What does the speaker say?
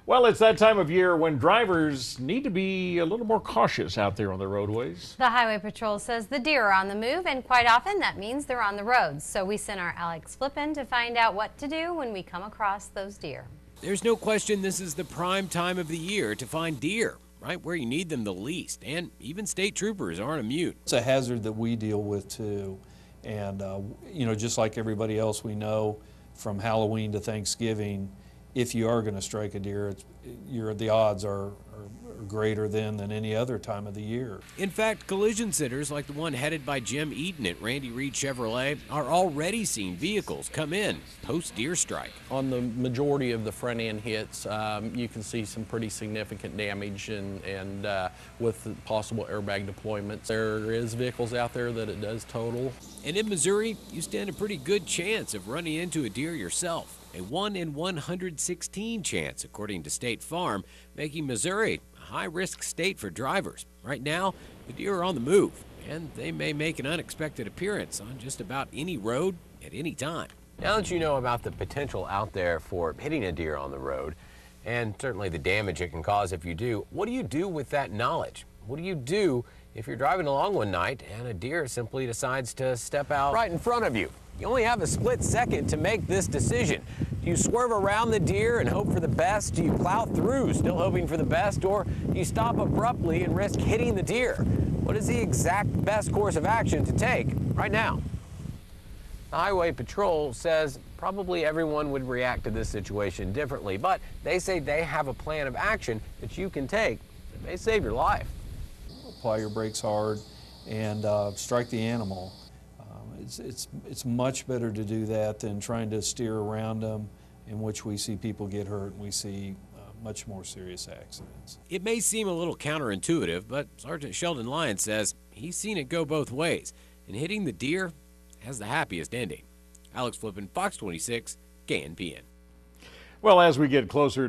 Well, it's that time of year when drivers need to be a little more cautious out there on the roadways. The Highway Patrol says the deer are on the move, and quite often that means they're on the roads. So we sent our Alex Flippin to find out what to do when we come across those deer. There's no question this is the prime time of the year to find deer, right where you need them the least, and even state troopers aren't immune. It's a hazard that we deal with too, and just like everybody else, we know from Halloween to Thanksgiving, if you are going to strike a deer, the odds are greater than any other time of the year. In fact, collision centers like the one headed by Jim Eaton at Randy Reed Chevrolet are already seeing vehicles come in post-deer strike. On the majority of the front end hits, you can see some pretty significant damage and with possible airbag deployments. There is vehicles out there that it does total. And in Missouri, you stand a pretty good chance of running into a deer yourself. A 1 in 116 chance, according to State Farm, making Missouri a high-risk state for drivers. Right now, the deer are on the move, and they may make an unexpected appearance on just about any road at any time. Now that you know about the potential out there for hitting a deer on the road, and certainly the damage it can cause if you do, what do you do with that knowledge? What do you do if you're driving along one night and a deer simply decides to step out right in front of you? You only have a split second to make this decision. Do you swerve around the deer and hope for the best? Do you plow through, still hoping for the best? Or do you stop abruptly and risk hitting the deer? What is the exact best course of action to take right now? The Highway Patrol says probably everyone would react to this situation differently, but they say they have a plan of action that you can take that may save your life. Apply your brakes hard and strike the animal. It's much better to do that than trying to steer around them, in which we see people get hurt and we see much more serious accidents. It may seem a little counterintuitive, but Sergeant Sheldon Lyon says he's seen it go both ways, and hitting the deer has the happiest ending. Alex Flippin, Fox 26, KNPN. Well, as we get closer